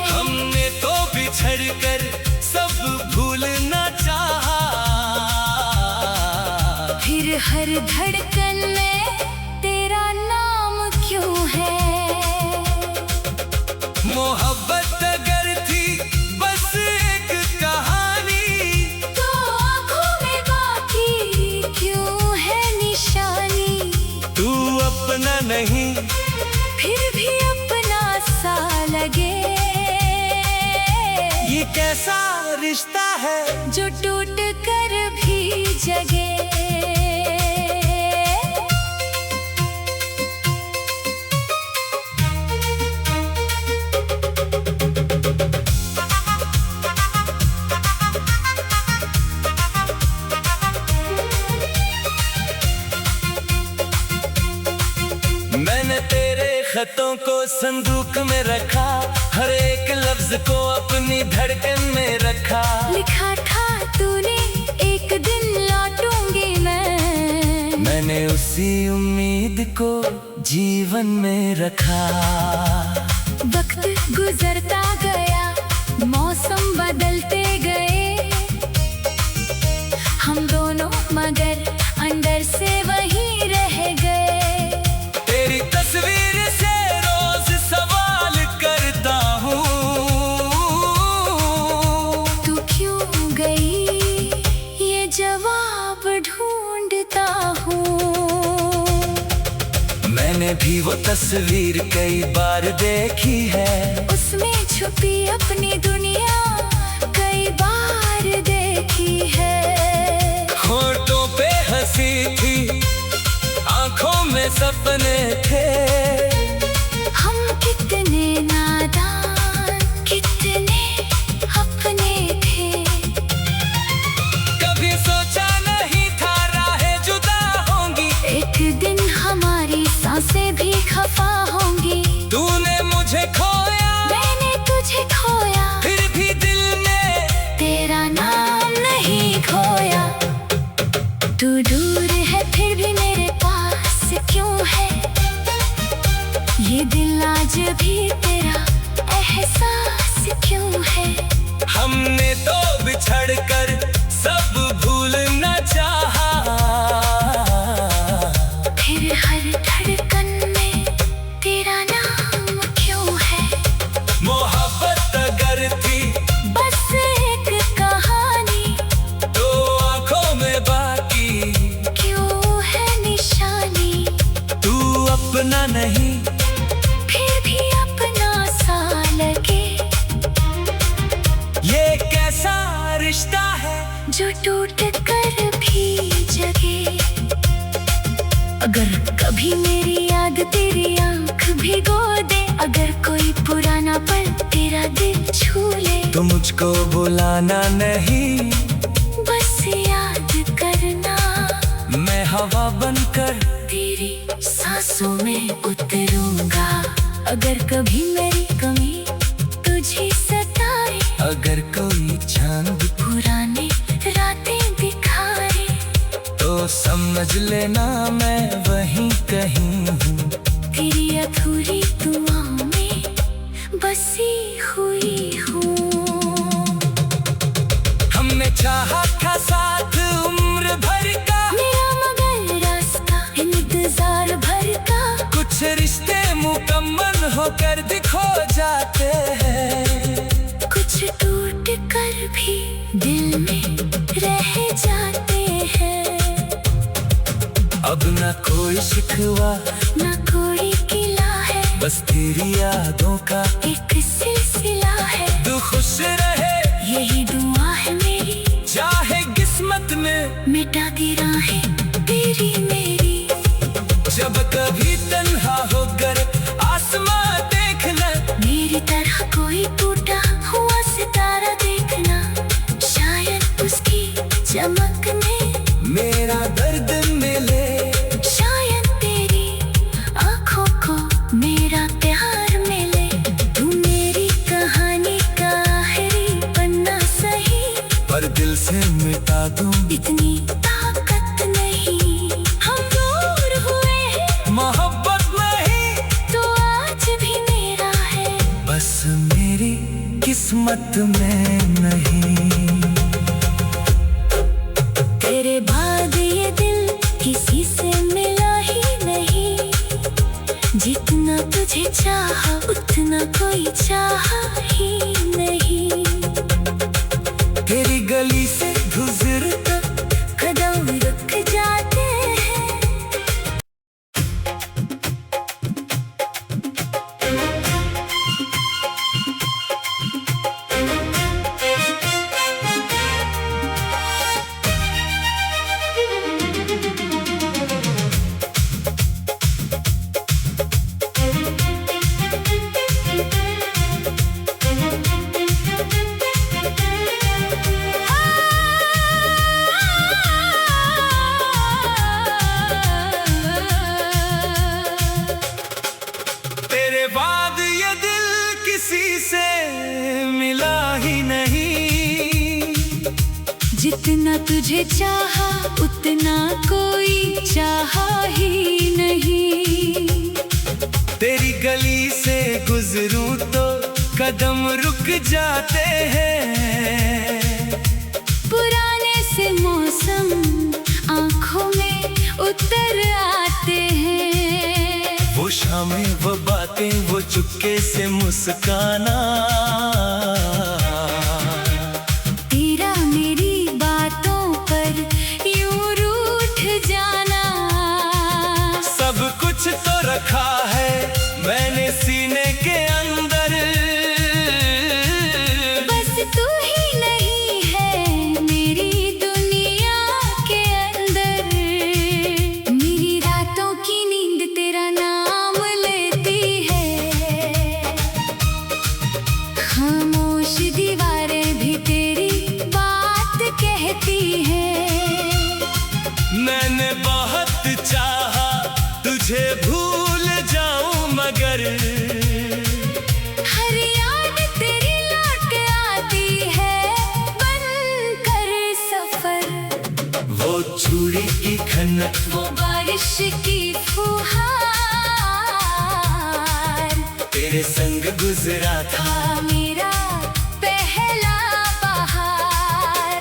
Speaker 1: हमने तो बिछड़ कर सब भूलना चाहा,
Speaker 2: फिर हर धड़कन में तेरा नाम क्यों है।
Speaker 1: मोहब्बत अगर थी बस एक कहानी,
Speaker 2: तो आँखों में बाकी क्यों है निशानी।
Speaker 1: तू अपना नहीं
Speaker 2: फिर भी अपना सा लगे,
Speaker 1: ये कैसा रिश्ता है
Speaker 2: जो टूट कर भी जगे।
Speaker 1: मैंने तेरे खतों को संदूक में रखा, हर एक लफ्ज को अपनी धड़कन में रखा।
Speaker 2: लिखा था तूने एक दिन लौटूंगी
Speaker 1: मैंने उसी उम्मीद को जीवन में रखा।
Speaker 2: वक्त गुजरता गया, मौसम बदलते गए, हम दोनों मगर अंदर से वहीं रह गए।
Speaker 1: तेरी तस्वीर से रोज सवाल करता हूँ,
Speaker 2: तू क्यों गई ये जवाब ढूंढता हूँ।
Speaker 1: मैंने भी वो तस्वीर कई बार देखी है,
Speaker 2: उसमें छुपी अपनी दुनिया कई बार देखी है।
Speaker 1: छोड़कर सब भूलना चाहा।
Speaker 2: फिर हर धड़कन में तेरा नाम क्यों है?
Speaker 1: मोहब्बत अगर थी
Speaker 2: बस एक कहानी,
Speaker 1: तो आंखों में बाकी
Speaker 2: क्यों है निशानी?
Speaker 1: तू अपना नहीं
Speaker 2: फिर भी अपना सा लगे।
Speaker 1: ये कैसा रिश्ता है
Speaker 2: जो टूट कर भी जगे। अगर कभी मेरी याद तेरी आंख भिगो दे, अगर कोई पुराना पल तेरा दिल छू ले,
Speaker 1: तो मुझको बुलाना नहीं,
Speaker 2: बस याद करना।
Speaker 1: मैं हवा बनकर
Speaker 2: तेरी सांसों में उतरूंगा। अगर कभी मेरी कमी तुझे सताए,
Speaker 1: अगर कोई चांद
Speaker 2: पुराने रातें दिखाए,
Speaker 1: तो समझ लेना मैं वहीं कहीं हूँ।
Speaker 2: तेरी अधूरी दुआओं में बसी हुई हूँ।
Speaker 1: हमने चाहा था साथ उम्र भर का,
Speaker 2: मेरा मगर रास्ता इंतजार भर का।
Speaker 1: कुछ रिश्ते मुकम्मल होकर दिखो जाते हैं,
Speaker 2: कुछ टूट कर भी दिल में रह जाते हैं।
Speaker 1: अब न कोई शिकवा
Speaker 2: ना कोई किला है,
Speaker 1: बस तेरी यादों का
Speaker 2: एक सिलसिला है।
Speaker 1: तू खुश रहे
Speaker 2: यही दुआ है मेरी,
Speaker 1: चाहे किस्मत में
Speaker 2: मिटा दी राहें तेरी मेरी।
Speaker 1: जब कभी तन्हा होकर आसमां देखना,
Speaker 2: मेरी तरह कोई टूटा हुआ सितारा देखना। शायद उसकी चमक में
Speaker 1: मेरा दर्द मिले,
Speaker 2: शायद तेरी आंखों को मेरा प्यार मिले। तू मेरी कहानी का आखिरी पन्ना सही,
Speaker 1: पर दिल से मिटा दूं
Speaker 2: इतनी ताकत नहीं। हम दूर हुए हैं,
Speaker 1: मोहब्बत नहीं,
Speaker 2: तो आज भी मेरा है,
Speaker 1: बस मेरी किस्मत में नहीं।
Speaker 2: तेरे बाद ये दिल किसी से मिला ही नहीं। जितना तुझे चाहा उतना कोई चाहा ही नहीं।
Speaker 1: तेरी गली से गुजरकर
Speaker 2: कदम रुक जाते हैं।
Speaker 1: तेरे बाद ये दिल किसी से मिला ही नहीं।
Speaker 2: जितना तुझे चाहा उतना कोई चाहा ही नहीं।
Speaker 1: तेरी गली से गुजरूं तो कदम रुक जाते हैं।
Speaker 2: पुराने से मौसम आंखों में उतर आते हैं।
Speaker 1: वो शामें वो बातें वो चुपके से मुस्काना,
Speaker 2: तेरा मेरी बातों पर यूं रूठ जाना।
Speaker 1: सब कुछ तो रखा है मैंने सीने के अंदर,
Speaker 2: बस तू ही नहीं है मेरी दुनिया के अंदर। मेरी रातों की नींद तेरा नाम लेती है। खामोश दीवारें भी तेरी बात कहती हैं।
Speaker 1: मैंने बहुत चाहा तुझे भूल जाऊं मगर
Speaker 2: हर याद तेरी लौट आती है बनकर सफर।
Speaker 1: वो चूड़ी की खनक
Speaker 2: वो बारिश की फुहार,
Speaker 1: तेरे संग गुजरा था
Speaker 2: था मेरा पहला बहार।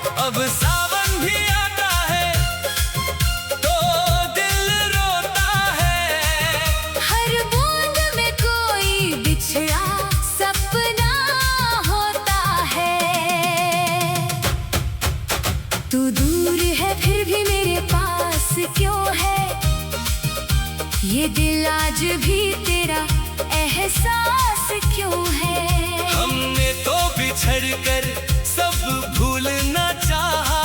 Speaker 2: ये दिल आज भी तेरा एहसास क्यों है?
Speaker 1: हमने तो बिछड़ कर सब भूलना चाहा,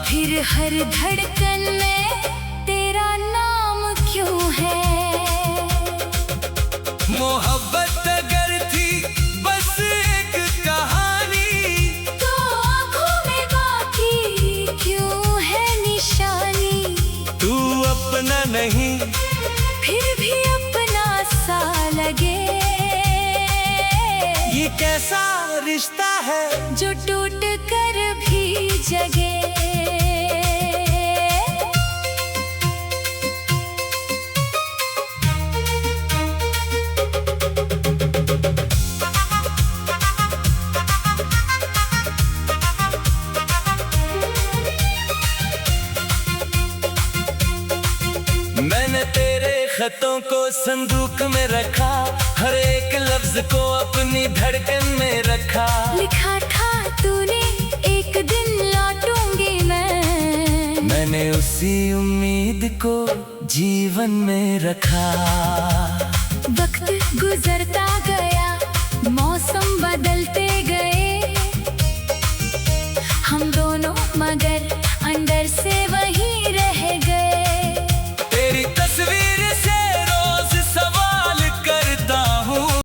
Speaker 2: फिर हर धड़कन में तेरा नाम क्यों है?
Speaker 1: मोहब्बत अगर थी बस एक कहानी,
Speaker 2: तो आँखों में बाकी क्यों है निशानी?
Speaker 1: तू अपना नहीं
Speaker 2: फिर भी अपना सा लगे,
Speaker 1: ये कैसा रिश्ता है
Speaker 2: जो टूट कर भी जगे।
Speaker 1: मैंने तेरे खतों को संदूक में रखा, हर एक लफ्ज को अपनी धड़कन में रखा।
Speaker 2: लिखा था तूने एक दिन लौटूंगी
Speaker 1: मैंने उसी उम्मीद को जीवन में रखा।
Speaker 2: वक्त गुजरता